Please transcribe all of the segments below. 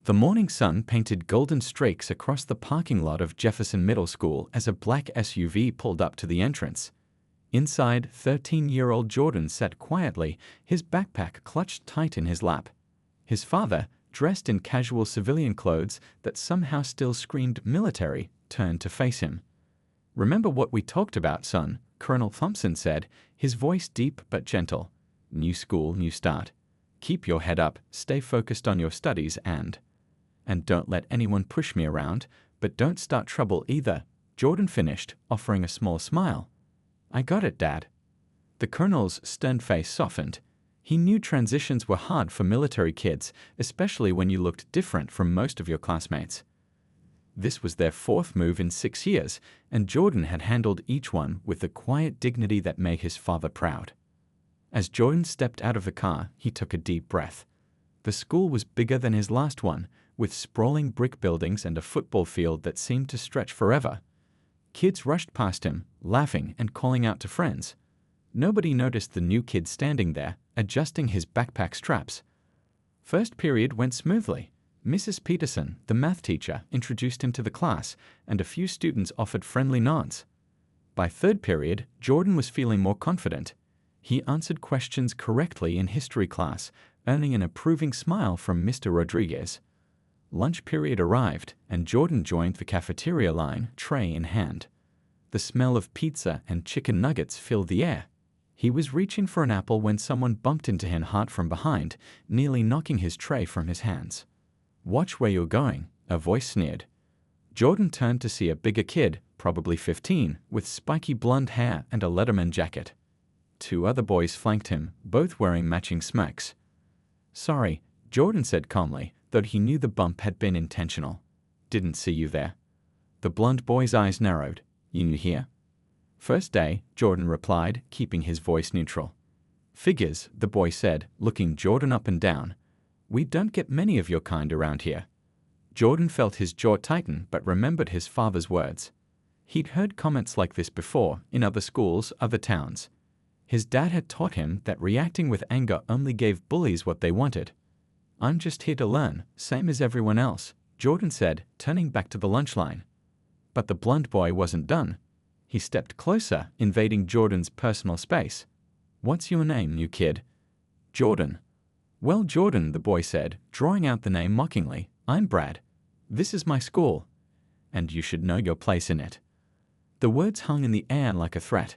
The morning sun painted golden streaks across the parking lot of Jefferson Middle School as a black SUV pulled up to the entrance. Inside, 13-year-old Jordan sat quietly, his backpack clutched tight in his lap. His father, dressed in casual civilian clothes that somehow still screamed military, turned to face him. "Remember what we talked about, son," Colonel Thompson said, his voice deep but gentle. "New school, new start. Keep your head up, stay focused on your studies and don't let anyone push me around, but don't start trouble either," Jordan finished, offering a small smile. "I got it, Dad." The colonel's stern face softened. He knew transitions were hard for military kids, especially when you looked different from most of your classmates. This was their fourth move in 6 years, and Jordan had handled each one with the quiet dignity that made his father proud. As Jordan stepped out of the car, he took a deep breath. The school was bigger than his last one, with sprawling brick buildings and a football field that seemed to stretch forever. Kids rushed past him, laughing and calling out to friends. Nobody noticed the new kid standing there, adjusting his backpack straps. First period went smoothly. Mrs. Peterson, the math teacher, introduced him to the class, and a few students offered friendly nods. By third period, Jordan was feeling more confident. He answered questions correctly in history class, earning an approving smile from Mr. Rodriguez. Lunch period arrived, and Jordan joined the cafeteria line, tray in hand. The smell of pizza and chicken nuggets filled the air. He was reaching for an apple when someone bumped into him hard from behind, nearly knocking his tray from his hands. "Watch where you're going," a voice sneered. Jordan turned to see a bigger kid, probably 15, with spiky blonde hair and a Letterman jacket. 2 other boys flanked him, both wearing matching smacks. "Sorry," Jordan said calmly, though he knew the bump had been intentional. "Didn't see you there." The blonde boy's eyes narrowed. "You new here?" "First day," Jordan replied, keeping his voice neutral. "Figures," the boy said, looking Jordan up and down. "We don't get many of your kind around here." Jordan felt his jaw tighten but remembered his father's words. He'd heard comments like this before, in other schools, other towns. His dad had taught him that reacting with anger only gave bullies what they wanted. "I'm just here to learn, same as everyone else," Jordan said, turning back to the lunch line. But the blonde boy wasn't done. He stepped closer, invading Jordan's personal space. "What's your name, new kid?" "Jordan." "Well, Jordan," the boy said, drawing out the name mockingly, "I'm Brad. This is my school. And you should know your place in it." The words hung in the air like a threat.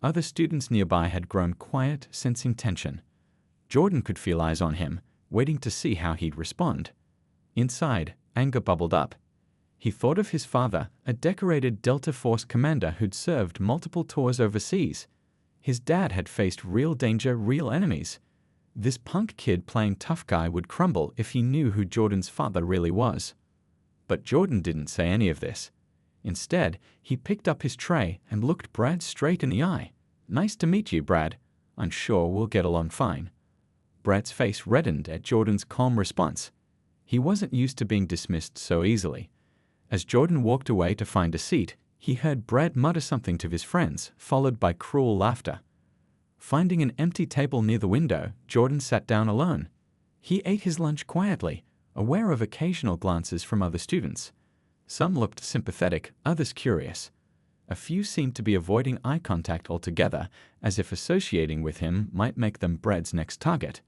Other students nearby had grown quiet, sensing tension. Jordan could feel eyes on him, waiting to see how he'd respond. Inside, anger bubbled up. He thought of his father, a decorated Delta Force commander who'd served multiple tours overseas. His dad had faced real danger, real enemies. This punk kid playing tough guy would crumble if he knew who Jordan's father really was. But Jordan didn't say any of this. Instead, he picked up his tray and looked Brad straight in the eye. "Nice to meet you, Brad. I'm sure we'll get along fine." Brad's face reddened at Jordan's calm response. He wasn't used to being dismissed so easily. As Jordan walked away to find a seat, he heard Brad mutter something to his friends, followed by cruel laughter. Finding an empty table near the window, Jordan sat down alone. He ate his lunch quietly, aware of occasional glances from other students. Some looked sympathetic, others curious. A few seemed to be avoiding eye contact altogether, as if associating with him might make them Brad's next target.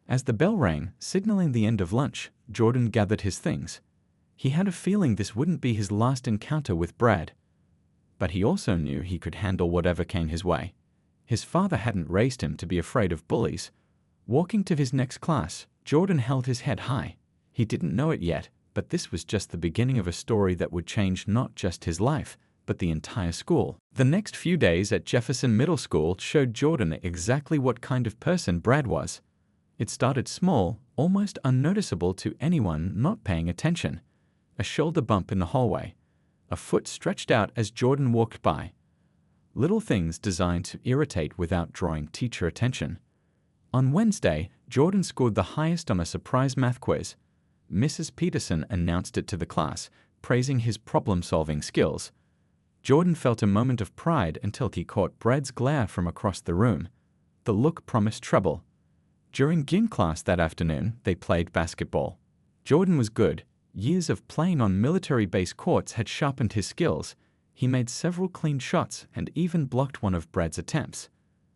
As the bell rang, signaling the end of lunch, Jordan gathered his things. He had a feeling this wouldn't be his last encounter with Brad. But he also knew he could handle whatever came his way. His father hadn't raised him to be afraid of bullies. Walking to his next class, Jordan held his head high. He didn't know it yet, but this was just the beginning of a story that would change not just his life, but the entire school. The next few days at Jefferson Middle School showed Jordan exactly what kind of person Brad was. It started small, almost unnoticeable to anyone not paying attention. A shoulder bump in the hallway. A foot stretched out as Jordan walked by. Little things designed to irritate without drawing teacher attention. On Wednesday, Jordan scored the highest on a surprise math quiz. Mrs. Peterson announced it to the class, praising his problem-solving skills. Jordan felt a moment of pride until he caught Brad's glare from across the room. The look promised trouble. During gym class that afternoon, they played basketball. Jordan was good. Years of playing on military-based courts had sharpened his skills. He made several clean shots and even blocked one of Brad's attempts.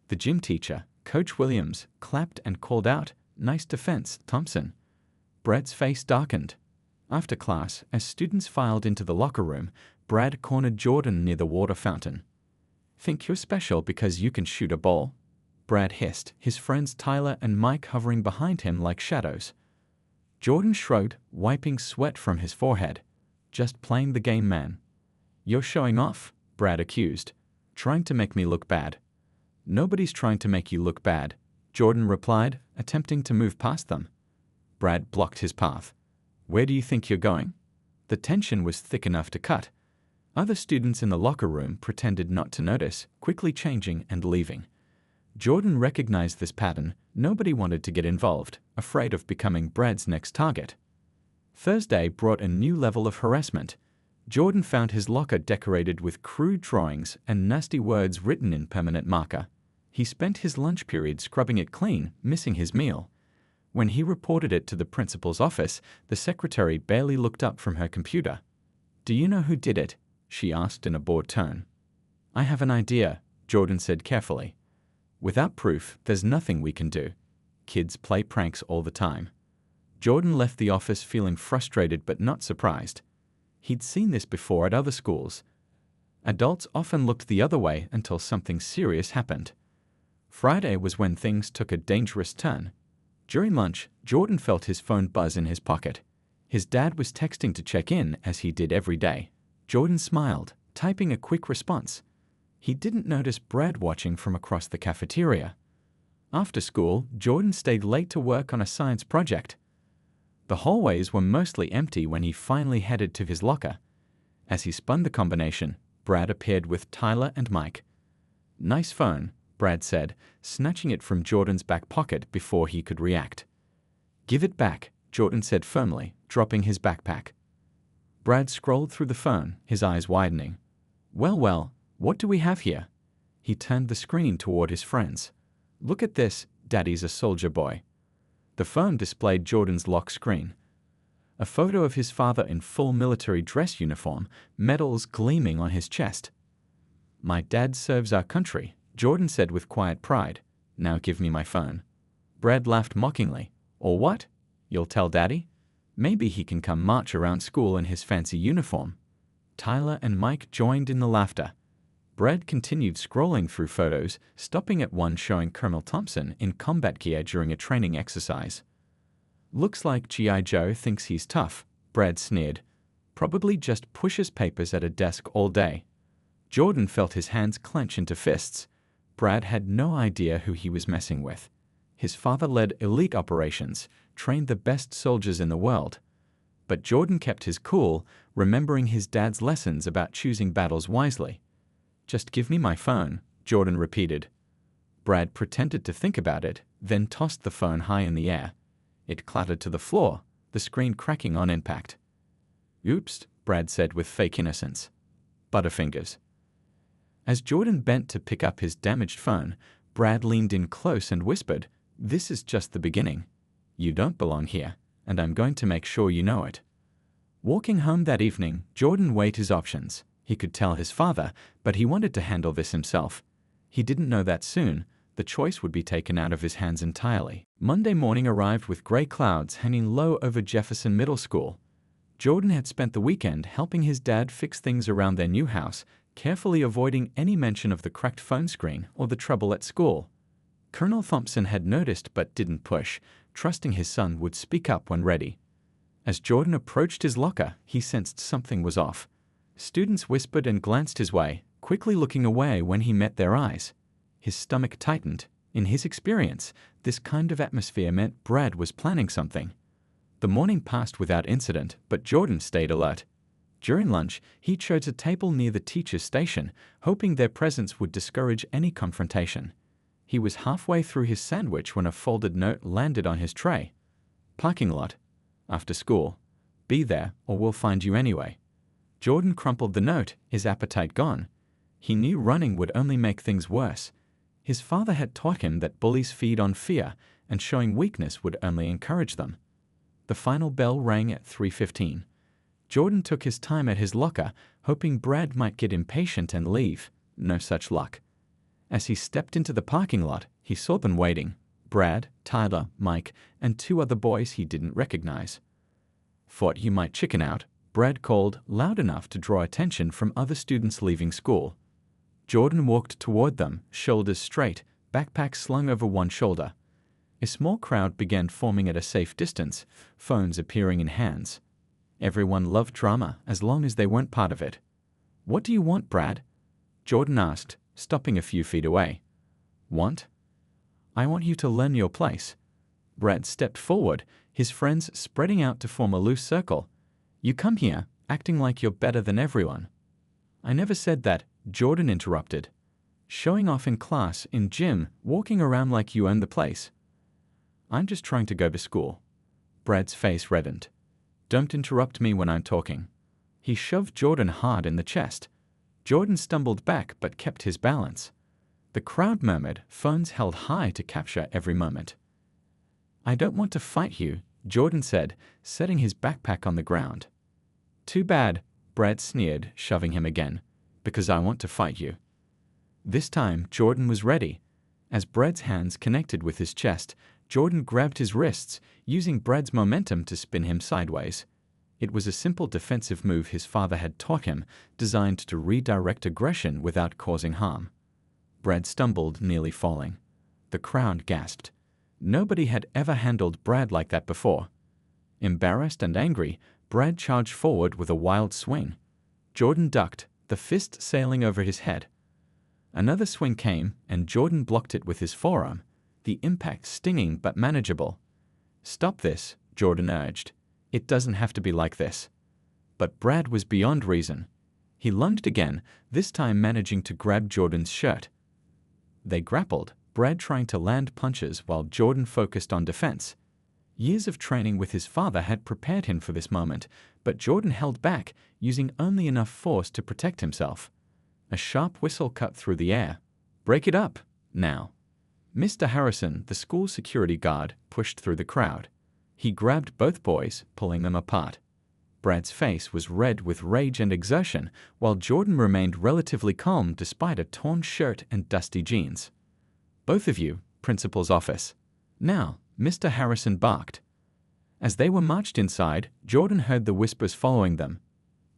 The gym teacher, Coach Williams, clapped and called out, "Nice defense, Thompson." Brad's face darkened. After class, as students filed into the locker room, Brad cornered Jordan near the water fountain. "Think you're special because you can shoot a ball?" Brad hissed, his friends Tyler and Mike hovering behind him like shadows. Jordan shrugged, wiping sweat from his forehead. "Just playing the game, man." "You're showing off," Brad accused. "Trying to make me look bad." "Nobody's trying to make you look bad," Jordan replied, attempting to move past them. Brad blocked his path. "Where do you think you're going?" The tension was thick enough to cut. Other students in the locker room pretended not to notice, quickly changing and leaving. Jordan recognized this pattern. Nobody wanted to get involved, afraid of becoming Brad's next target. Thursday brought a new level of harassment. Jordan found his locker decorated with crude drawings and nasty words written in permanent marker. He spent his lunch period scrubbing it clean, missing his meal. When he reported it to the principal's office, the secretary barely looked up from her computer. "Do you know who did it?" she asked in a bored tone. "I have an idea," Jordan said carefully. "Without proof, there's nothing we can do. Kids play pranks all the time." Jordan left the office feeling frustrated but not surprised. He'd seen this before at other schools. Adults often looked the other way until something serious happened. Friday was when things took a dangerous turn. During lunch, Jordan felt his phone buzz in his pocket. His dad was texting to check in as he did every day. Jordan smiled, typing a quick response. He didn't notice Brad watching from across the cafeteria. After school, Jordan stayed late to work on a science project. The hallways were mostly empty when he finally headed to his locker. As he spun the combination, Brad appeared with Tyler and Mike. "Nice phone," Brad said, snatching it from Jordan's back pocket before he could react. "Give it back," Jordan said firmly, dropping his backpack. Brad scrolled through the phone, his eyes widening. Well, what do we have here?" He turned the screen toward his friends. "Look at this, Daddy's a soldier boy." The phone displayed Jordan's lock screen. A photo of his father in full military dress uniform, medals gleaming on his chest. "My dad serves our country," Jordan said with quiet pride. "Now give me my phone." Brad laughed mockingly. "Or what? You'll tell Daddy? Maybe he can come march around school in his fancy uniform." Tyler and Mike joined in the laughter. Brad continued scrolling through photos, stopping at one showing Colonel Thompson in combat gear during a training exercise. "Looks like G.I. Joe thinks he's tough," Brad sneered. "Probably just pushes papers at a desk all day." Jordan felt his hands clench into fists. Brad had no idea who he was messing with. His father led elite operations, trained the best soldiers in the world. But Jordan kept his cool, remembering his dad's lessons about choosing battles wisely. "Just give me my phone," Jordan repeated. Brad pretended to think about it, then tossed the phone high in the air. It clattered to the floor, the screen cracking on impact. "Oops," Brad said with fake innocence. "Butterfingers." As Jordan bent to pick up his damaged phone, Brad leaned in close and whispered, "This is just the beginning. You don't belong here, and I'm going to make sure you know it." Walking home that evening, Jordan weighed his options. He could tell his father, but he wanted to handle this himself. He didn't know that soon the choice would be taken out of his hands entirely. Monday morning arrived with gray clouds hanging low over Jefferson Middle School. Jordan had spent the weekend helping his dad fix things around their new house, carefully avoiding any mention of the cracked phone screen or the trouble at school. Colonel Thompson had noticed but didn't push, trusting his son would speak up when ready. As Jordan approached his locker, he sensed something was off. Students whispered and glanced his way, quickly looking away when he met their eyes. His stomach tightened. In his experience, this kind of atmosphere meant Brad was planning something. The morning passed without incident, but Jordan stayed alert. During lunch, he chose a table near the teacher's station, hoping their presence would discourage any confrontation. He was halfway through his sandwich when a folded note landed on his tray. "Parking lot. After school. Be there, or we'll find you anyway." Jordan crumpled the note, his appetite gone. He knew running would only make things worse. His father had taught him that bullies feed on fear, and showing weakness would only encourage them. The final bell rang at 3:15. Jordan took his time at his locker, hoping Brad might get impatient and leave. No such luck. As he stepped into the parking lot, he saw them waiting: Brad, Tyler, Mike, and two other boys he didn't recognize. "Thought you might chicken out," Brad called, loud enough to draw attention from other students leaving school. Jordan walked toward them, shoulders straight, backpack slung over one shoulder. A small crowd began forming at a safe distance, phones appearing in hands. Everyone loved drama as long as they weren't part of it. "What do you want, Brad?" Jordan asked, stopping a few feet away. "Want? I want you to learn your place." Brad stepped forward, his friends spreading out to form a loose circle. "You come here, acting like you're better than everyone." "I never said that," Jordan interrupted. "Showing off in class, in gym, walking around like you own the place." "I'm just trying to go to school." Brad's face reddened. "Don't interrupt me when I'm talking." He shoved Jordan hard in the chest. Jordan stumbled back but kept his balance. The crowd murmured, phones held high to capture every moment. "I don't want to fight you," Jordan said, setting his backpack on the ground. "Too bad," Brad sneered, shoving him again, "because I want to fight you." This time, Jordan was ready. As Brad's hands connected with his chest, Jordan grabbed his wrists, using Brad's momentum to spin him sideways. It was a simple defensive move his father had taught him, designed to redirect aggression without causing harm. Brad stumbled, nearly falling. The crowd gasped. Nobody had ever handled Brad like that before. Embarrassed and angry, Brad charged forward with a wild swing. Jordan ducked, the fist sailing over his head. Another swing came, and Jordan blocked it with his forearm, the impact stinging but manageable. "Stop this," Jordan urged. "It doesn't have to be like this." But Brad was beyond reason. He lunged again, this time managing to grab Jordan's shirt. They grappled, Brad trying to land punches while Jordan focused on defense. Years of training with his father had prepared him for this moment, but Jordan held back, using only enough force to protect himself. A sharp whistle cut through the air. "Break it up, now." Mr. Harrison, the school security guard, pushed through the crowd. He grabbed both boys, pulling them apart. Brad's face was red with rage and exertion, while Jordan remained relatively calm despite a torn shirt and dusty jeans. "Both of you, principal's office. Now," Mr. Harrison barked. As they were marched inside, Jordan heard the whispers following them.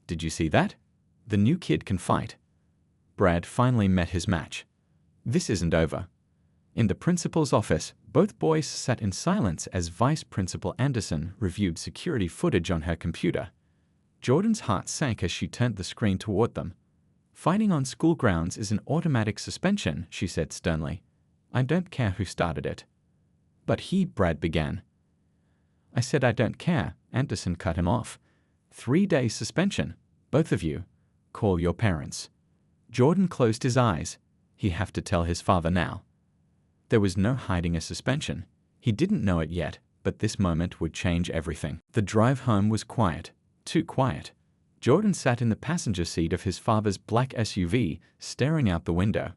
"Did you see that? The new kid can fight." Brad finally met his match. This isn't over. In the principal's office, both boys sat in silence as Vice Principal Anderson reviewed security footage on her computer. Jordan's heart sank as she turned the screen toward them. "Fighting on school grounds is an automatic suspension," she said sternly. "I don't care who started it." "But Brad began. "I said I don't care," Anderson cut him off. 3-day suspension. Both of you. Call your parents." Jordan closed his eyes. He'd have to tell his father now. There was no hiding a suspension. He didn't know it yet, but this moment would change everything. The drive home was quiet. Too quiet. Jordan sat in the passenger seat of his father's black SUV, staring out the window.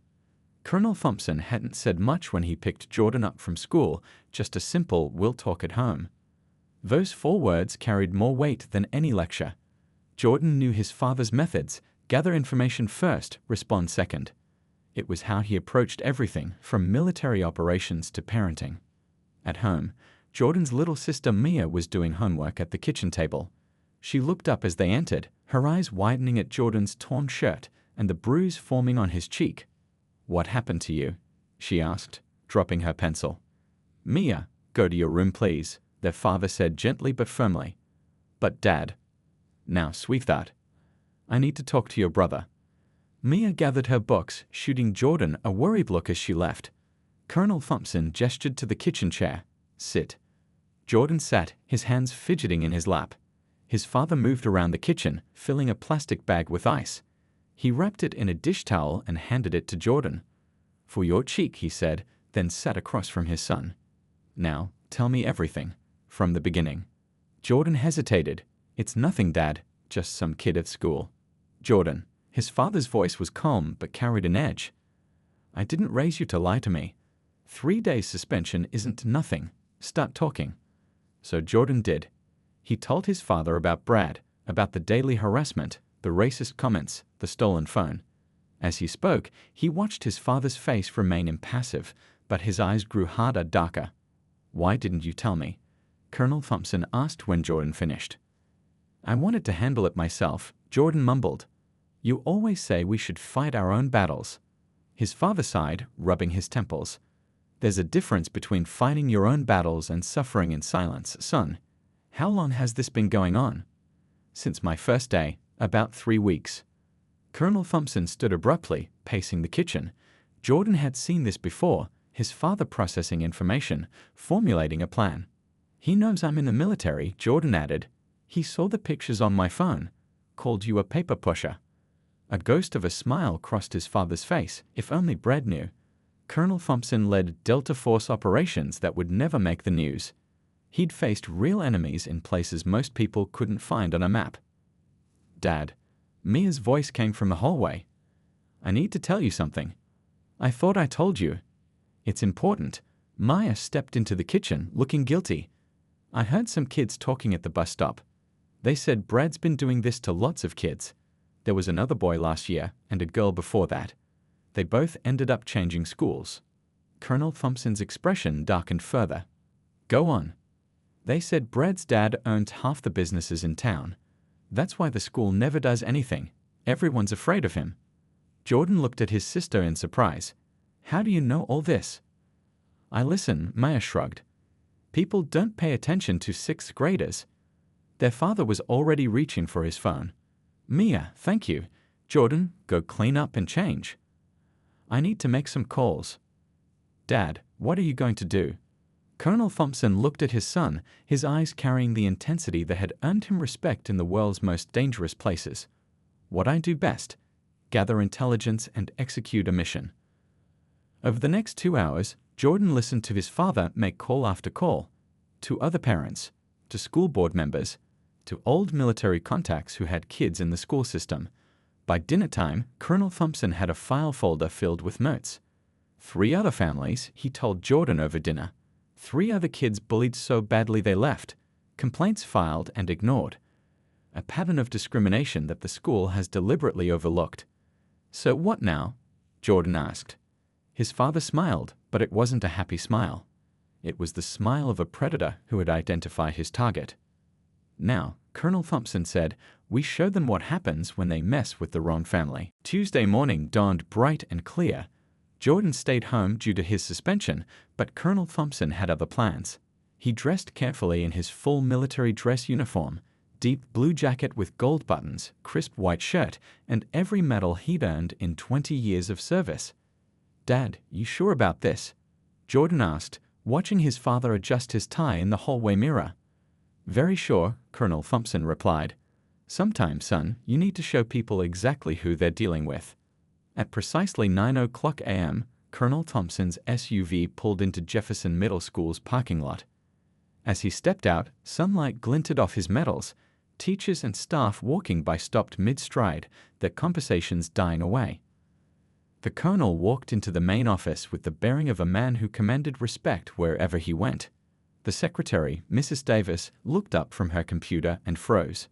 Colonel Thompson hadn't said much when he picked Jordan up from school, just a simple "we'll talk at home." Those 4 words carried more weight than any lecture. Jordan knew his father's methods: gather information first, respond second. It was how he approached everything, from military operations to parenting. At home, Jordan's little sister Mia was doing homework at the kitchen table. She looked up as they entered, her eyes widening at Jordan's torn shirt and the bruise forming on his cheek. "What happened to you?" she asked, dropping her pencil. "Mia, go to your room, please," their father said gently but firmly. "But Dad." "Now, sweetheart, I need to talk to your brother." Mia gathered her books, shooting Jordan a worried look as she left. Colonel Thompson gestured to the kitchen chair. "Sit." Jordan sat, his hands fidgeting in his lap. His father moved around the kitchen, filling a plastic bag with ice. He wrapped it in a dish towel and handed it to Jordan. "For your cheek," he said, then sat across from his son. "Now, tell me everything, from the beginning." Jordan hesitated. "It's nothing, Dad, just some kid at school." "Jordan." His father's voice was calm but carried an edge. "I didn't raise you to lie to me. 3-day suspension isn't nothing. Start talking." So Jordan did. He told his father about Brad, about the daily harassment, the racist comments, the stolen phone. As he spoke, he watched his father's face remain impassive, but his eyes grew harder, darker. "Why didn't you tell me?" Colonel Thompson asked when Jordan finished. "I wanted to handle it myself," Jordan mumbled. "You always say we should fight our own battles." His father sighed, rubbing his temples. "There's a difference between fighting your own battles and suffering in silence, son. How long has this been going on?" "Since my first day, about 3 weeks." Colonel Thompson stood abruptly, pacing the kitchen. Jordan had seen this before, his father processing information, formulating a plan. "He knows I'm in the military," Jordan added. "He saw the pictures on my phone. Called you a paper pusher." A ghost of a smile crossed his father's face. If only Brad knew. Colonel Thompson led Delta Force operations that would never make the news. He'd faced real enemies in places most people couldn't find on a map. "Dad." Mia's voice came from the hallway. "I need to tell you something." "I thought I told you." "It's important." Maya stepped into the kitchen, looking guilty. "I heard some kids talking at the bus stop. They said Brad's been doing this to lots of kids. There was another boy last year, and a girl before that. They both ended up changing schools." Colonel Thompson's expression darkened further. "Go on." "They said Brad's dad owned half the businesses in town. That's why the school never does anything. Everyone's afraid of him." Jordan looked at his sister in surprise. "How do you know all this?" "I listen," Maya shrugged. "People don't pay attention to 6th graders." Their father was already reaching for his phone. "Mia, thank you. Jordan, go clean up and change. I need to make some calls." "Dad, what are you going to do?" Colonel Thompson looked at his son, his eyes carrying the intensity that had earned him respect in the world's most dangerous places. "What I do best: gather intelligence and execute a mission." Over the next 2 hours, Jordan listened to his father make call after call, to other parents, to school board members, to old military contacts who had kids in the school system. By dinner time, Colonel Thompson had a file folder filled with notes. 3 other families, he told Jordan over dinner. 3 other kids bullied so badly they left, complaints filed and ignored. A pattern of discrimination that the school has deliberately overlooked. "So what now?" Jordan asked. His father smiled, but it wasn't a happy smile. It was the smile of a predator who had identified his target. "Now," Colonel Thompson said, "we show them what happens when they mess with the wrong family." Tuesday morning dawned bright and clear. Jordan stayed home due to his suspension, but Colonel Thompson had other plans. He dressed carefully in his full military dress uniform, deep blue jacket with gold buttons, crisp white shirt, and every medal he'd earned in 20 years of service. "Dad, you sure about this?" Jordan asked, watching his father adjust his tie in the hallway mirror. "Very sure," Colonel Thompson replied. "Sometimes, son, you need to show people exactly who they're dealing with." At precisely 9:00 a.m., Colonel Thompson's SUV pulled into Jefferson Middle School's parking lot. As he stepped out, sunlight glinted off his medals. Teachers and staff walking by stopped mid-stride, their conversations dying away. The colonel walked into the main office with the bearing of a man who commanded respect wherever he went. The secretary, Mrs. Davis, looked up from her computer and froze.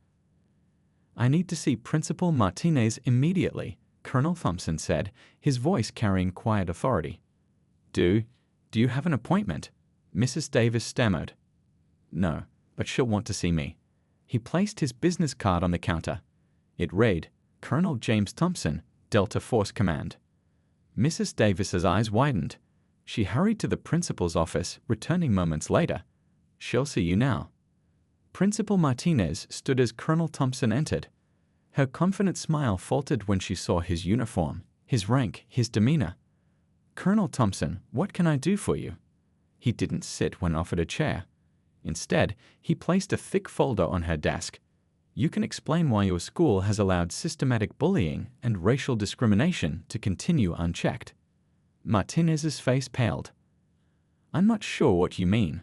"I need to see Principal Martinez immediately," Colonel Thompson said, his voice carrying quiet authority. Do you have an appointment?" Mrs. Davis stammered. "No, but she'll want to see me." He placed his business card on the counter. It read, "Colonel James Thompson, Delta Force Command." Mrs. Davis's eyes widened. She hurried to the principal's office, returning moments later. "She'll see you now." Principal Martinez stood as Colonel Thompson entered. Her confident smile faltered when she saw his uniform, his rank, his demeanor. "Colonel Thompson, what can I do for you?" He didn't sit when offered a chair. Instead, he placed a thick folder on her desk. "You can explain why your school has allowed systematic bullying and racial discrimination to continue unchecked." Martinez's face paled. "I'm not sure what you mean.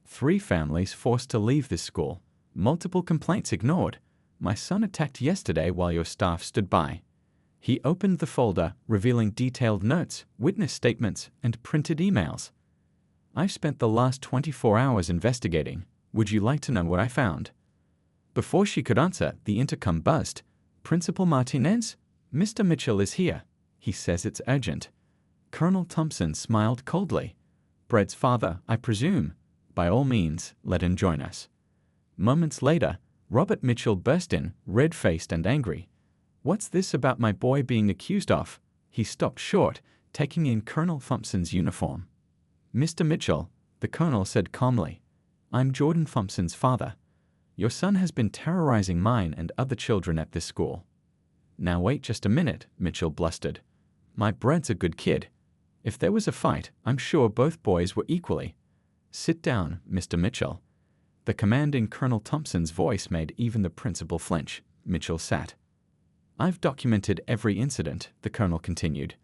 3 families forced to leave this school, multiple complaints ignored. My son attacked yesterday while your staff stood by." He opened the folder, revealing detailed notes, witness statements, and printed emails. "I've spent the last 24 hours investigating. Would you like to know what I found?" Before she could answer, the intercom buzzed. "Principal Martinez? Mr. Mitchell is here. He says it's urgent." Colonel Thompson smiled coldly. "Brett's father, I presume. By all means, let him join us." Moments later, Robert Mitchell burst in, red-faced and angry. "What's this about my boy being accused of?" He stopped short, taking in Colonel Thompson's uniform. "Mr. Mitchell," the colonel said calmly, "I'm Jordan Thompson's father. Your son has been terrorizing mine and other children at this school." "Now wait just a minute," Mitchell blustered. "My Brad's a good kid. If there was a fight, I'm sure both boys were equally." "Sit down, Mr. Mitchell." The command in Colonel Thompson's voice made even the principal flinch. Mitchell sat. "I've documented every incident," the colonel continued.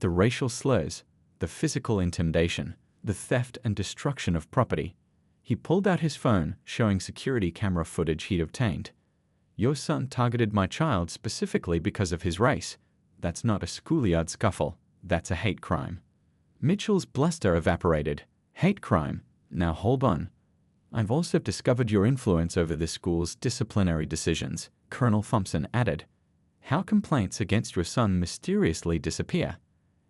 "The racial slurs, the physical intimidation, the theft and destruction of property." He pulled out his phone, showing security camera footage he'd obtained. "Your son targeted my child specifically because of his race. That's not a schoolyard scuffle. That's a hate crime." Mitchell's bluster evaporated. "Hate crime? Now hold on. I've also discovered your influence over this school's disciplinary decisions," Colonel Thompson added. "How complaints against your son mysteriously disappear.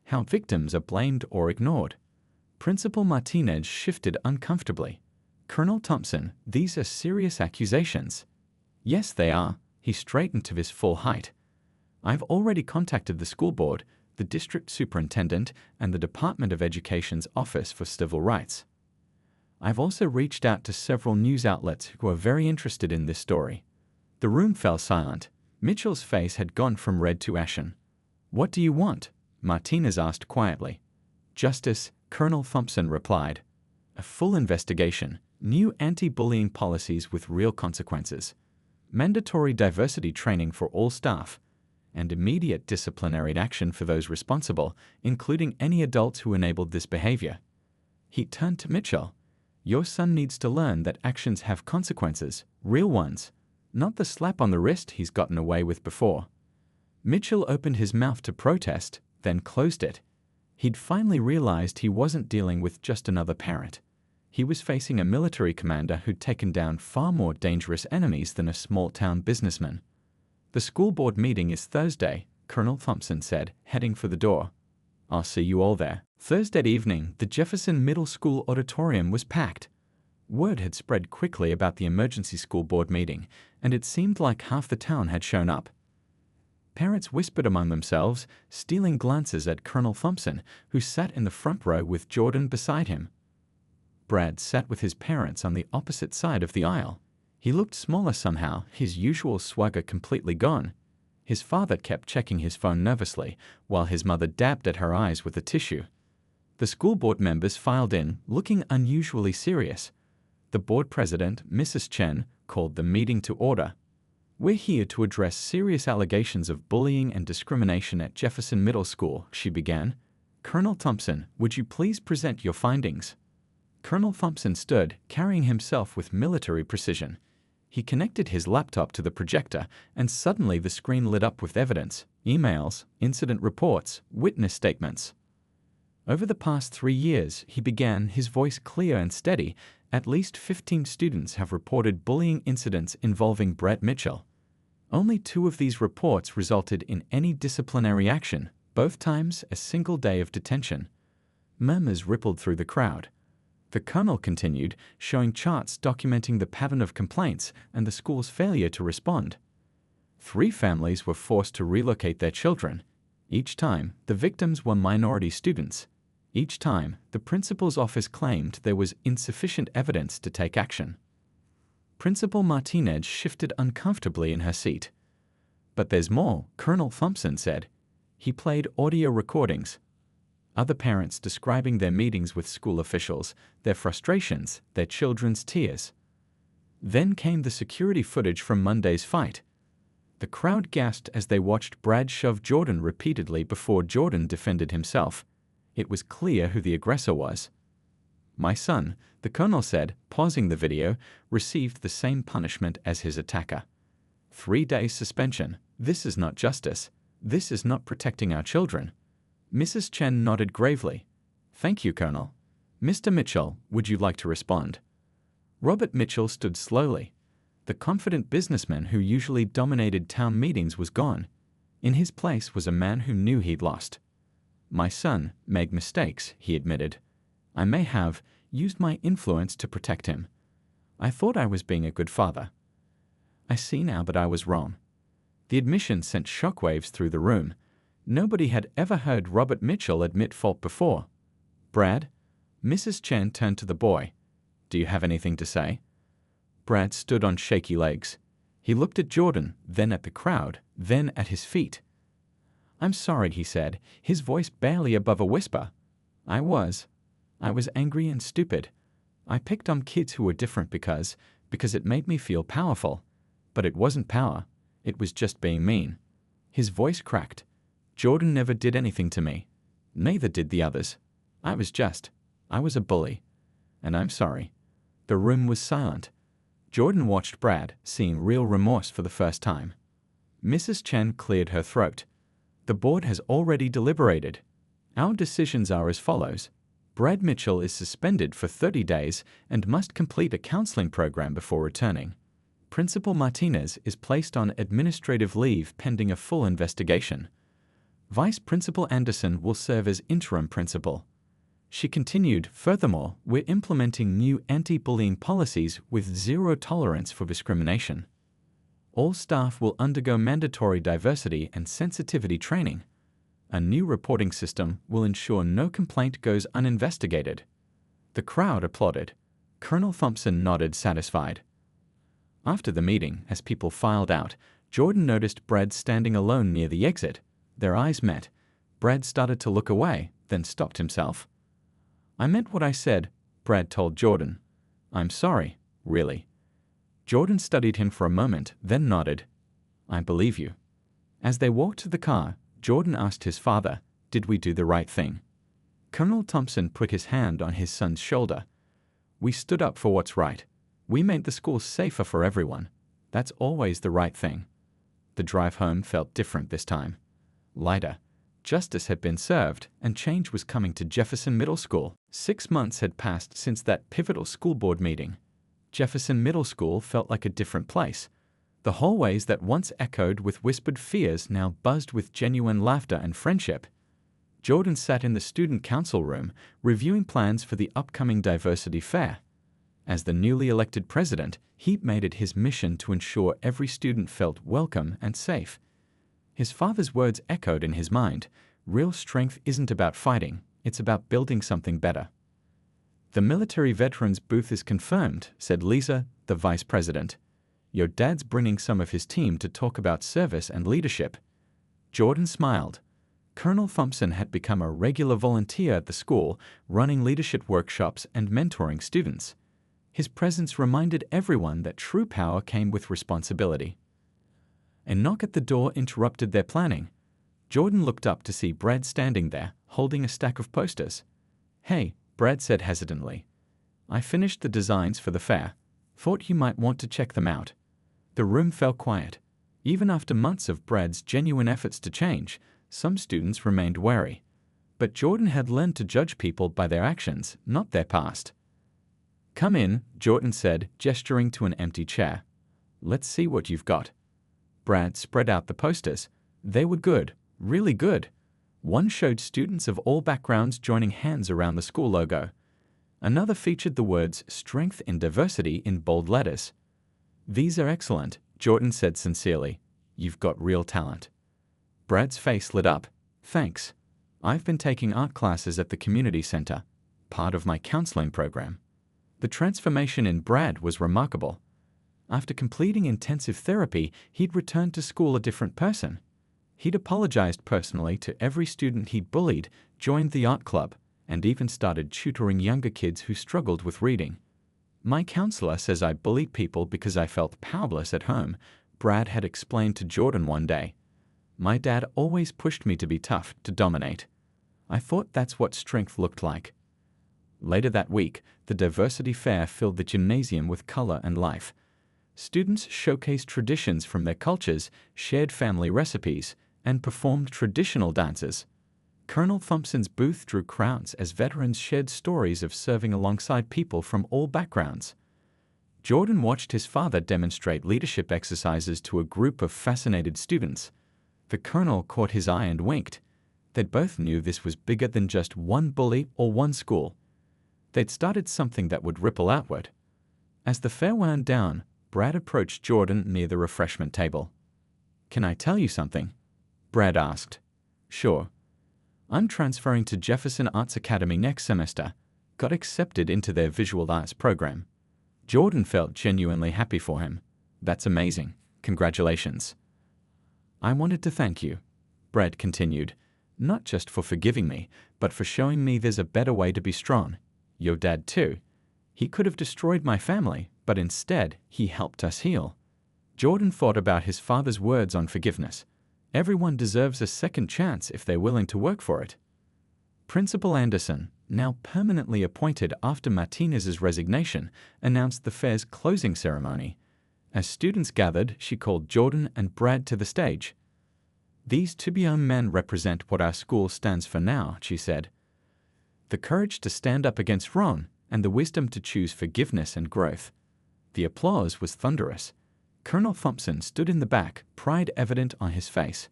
How victims are blamed or ignored." Principal Martinez shifted uncomfortably. "Colonel Thompson, these are serious accusations." "Yes, they are." He straightened to his full height. "I've already contacted the school board, the district superintendent, and the Department of Education's Office for Civil Rights. I've also reached out to several news outlets who are very interested in this story." The room fell silent. Mitchell's face had gone from red to ashen. "What do you want?" Martinez asked quietly. "Justice," Colonel Thompson replied. "A full investigation, new anti-bullying policies with real consequences, mandatory diversity training for all staff, and immediate disciplinary action for those responsible, including any adults who enabled this behavior." He turned to Mitchell. "Your son needs to learn that actions have consequences, real ones, not the slap on the wrist he's gotten away with before." Mitchell opened his mouth to protest, then closed it. He'd finally realized he wasn't dealing with just another parent. He was facing a military commander who'd taken down far more dangerous enemies than a small-town businessman. "The school board meeting is Thursday," Colonel Thompson said, heading for the door. "I'll see you all there." Thursday evening, the Jefferson Middle School auditorium was packed. Word had spread quickly about the emergency school board meeting, and it seemed like half the town had shown up. Parents whispered among themselves, stealing glances at Colonel Thompson, who sat in the front row with Jordan beside him. Brad sat with his parents on the opposite side of the aisle. He looked smaller somehow, his usual swagger completely gone. His father kept checking his phone nervously, while his mother dabbed at her eyes with a tissue. The school board members filed in, looking unusually serious. The board president, Mrs. Chen, called the meeting to order. "We're here to address serious allegations of bullying and discrimination at Jefferson Middle School," she began. "Colonel Thompson, would you please present your findings?" Colonel Thompson stood, carrying himself with military precision. He connected his laptop to the projector, and suddenly the screen lit up with evidence, emails, incident reports, witness statements. "Over the past 3 years," he began, his voice clear and steady, "at least 15 students have reported bullying incidents involving Brett Mitchell. Only 2 of these reports resulted in any disciplinary action, both times a single day of detention." Murmurs rippled through the crowd. The colonel continued, showing charts documenting the pattern of complaints and the school's failure to respond. 3 families were forced to relocate their children. Each time, the victims were minority students. Each time, the principal's office claimed there was insufficient evidence to take action. Principal Martinez shifted uncomfortably in her seat. "But there's more," Colonel Thompson said. He played audio recordings. Other parents describing their meetings with school officials, their frustrations, their children's tears. Then came the security footage from Monday's fight. The crowd gasped as they watched Brad shove Jordan repeatedly before Jordan defended himself. It was clear who the aggressor was. "My son," the colonel said, pausing the video, "received the same punishment as his attacker. 3 days suspension. This is not justice. This is not protecting our children." Mrs. Chen nodded gravely. "Thank you, Colonel. Mr. Mitchell, would you like to respond?" Robert Mitchell stood slowly. The confident businessman who usually dominated town meetings was gone. In his place was a man who knew he'd lost. "My son made mistakes," he admitted. "I may have used my influence to protect him. I thought I was being a good father. I see now that I was wrong." The admission sent shockwaves through the room. Nobody had ever heard Robert Mitchell admit fault before. "Brad?" Mrs. Chen turned to the boy. "Do you have anything to say?" Brad stood on shaky legs. He looked at Jordan, then at the crowd, then at his feet. "I'm sorry," he said, his voice barely above a whisper. I was angry and stupid. I picked on kids who were different because it made me feel powerful. But it wasn't power. It was just being mean." His voice cracked. "Jordan never did anything to me. Neither did the others. I was a bully. And I'm sorry." The room was silent. Jordan watched Brad, seeing real remorse for the first time. Mrs. Chen cleared her throat. "The board has already deliberated. Our decisions are as follows. Brad Mitchell is suspended for 30 days and must complete a counseling program before returning. Principal Martinez is placed on administrative leave pending a full investigation. Vice Principal Anderson will serve as interim principal." She continued, "Furthermore, we're implementing new anti-bullying policies with zero tolerance for discrimination. All staff will undergo mandatory diversity and sensitivity training. A new reporting system will ensure no complaint goes uninvestigated." The crowd applauded. Colonel Thompson nodded satisfied. After the meeting, as people filed out, Jordan noticed Brad standing alone near the exit. Their eyes met. Brad started to look away, then stopped himself. "I meant what I said," Brad told Jordan. "I'm sorry, really." Jordan studied him for a moment, then nodded. "I believe you." As they walked to the car, Jordan asked his father, "Did we do the right thing?" Colonel Thompson put his hand on his son's shoulder. "We stood up for what's right. We made the school safer for everyone. That's always the right thing." The drive home felt different this time. Lighter. Justice had been served, and change was coming to Jefferson Middle School. 6 months had passed since that pivotal school board meeting. Jefferson Middle School felt like a different place. The hallways that once echoed with whispered fears now buzzed with genuine laughter and friendship. Jordan sat in the student council room, reviewing plans for the upcoming diversity fair. As the newly elected president, he made it his mission to ensure every student felt welcome and safe. His father's words echoed in his mind. Real strength isn't about fighting, it's about building something better. "The military veterans booth is confirmed," said Lisa, the vice president. "Your dad's bringing some of his team to talk about service and leadership." Jordan smiled. Colonel Thompson had become a regular volunteer at the school, running leadership workshops and mentoring students. His presence reminded everyone that true power came with responsibility. A knock at the door interrupted their planning. Jordan looked up to see Brad standing there, holding a stack of posters. "Hey," Brad said hesitantly. "I finished the designs for the fair. Thought you might want to check them out." The room fell quiet. Even after months of Brad's genuine efforts to change, some students remained wary. But Jordan had learned to judge people by their actions, not their past. "Come in," Jordan said, gesturing to an empty chair. "Let's see what you've got." Brad spread out the posters. They were good, really good. One showed students of all backgrounds joining hands around the school logo. Another featured the words "Strength in Diversity" in bold letters. "These are excellent," Jordan said sincerely. "You've got real talent." Brad's face lit up. "Thanks. I've been taking art classes at the community center, part of my counseling program." The transformation in Brad was remarkable. After completing intensive therapy, he'd returned to school a different person. He'd apologized personally to every student he'd bullied, joined the art club, and even started tutoring younger kids who struggled with reading. "My counselor says I bullied people because I felt powerless at home," Brad had explained to Jordan one day. "My dad always pushed me to be tough, to dominate. I thought that's what strength looked like." Later that week, the diversity fair filled the gymnasium with color and life. Students showcased traditions from their cultures, shared family recipes, and performed traditional dances. Colonel Thompson's booth drew crowds as veterans shared stories of serving alongside people from all backgrounds. Jordan watched his father demonstrate leadership exercises to a group of fascinated students. The colonel caught his eye and winked. They both knew this was bigger than just one bully or one school. They'd started something that would ripple outward. As the fair wound down, Brad approached Jordan near the refreshment table. "Can I tell you something?" Brad asked. "Sure. I'm transferring to Jefferson Arts Academy next semester. Got accepted into their visual arts program." Jordan felt genuinely happy for him. "That's amazing. Congratulations." "I wanted to thank you," Brad continued, "not just for forgiving me, but for showing me there's a better way to be strong. Your dad, too. He could have destroyed my family, but instead, he helped us heal." Jordan thought about his father's words on forgiveness. Everyone deserves a second chance if they're willing to work for it. Principal Anderson, now permanently appointed after Martinez's resignation, announced the fair's closing ceremony. As students gathered, she called Jordan and Brad to the stage. "These to-be-young men represent what our school stands for now," she said. "The courage to stand up against wrong and the wisdom to choose forgiveness and growth." The applause was thunderous. Colonel Thompson stood in the back, pride evident on his face.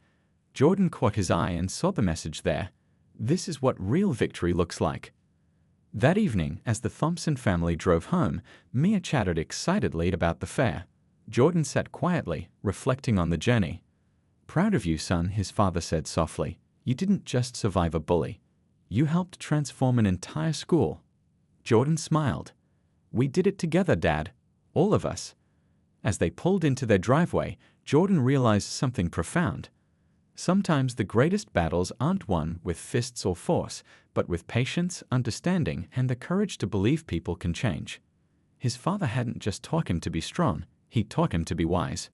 Jordan caught his eye and saw the message there. This is what real victory looks like. That evening, as the Thompson family drove home, Mia chattered excitedly about the fair. Jordan sat quietly, reflecting on the journey. "Proud of you, son," his father said softly. "You didn't just survive a bully. You helped transform an entire school." Jordan smiled. "We did it together, Dad. All of us." As they pulled into their driveway, Jordan realized something profound. Sometimes the greatest battles aren't won with fists or force, but with patience, understanding, and the courage to believe people can change. His father hadn't just taught him to be strong, he taught him to be wise.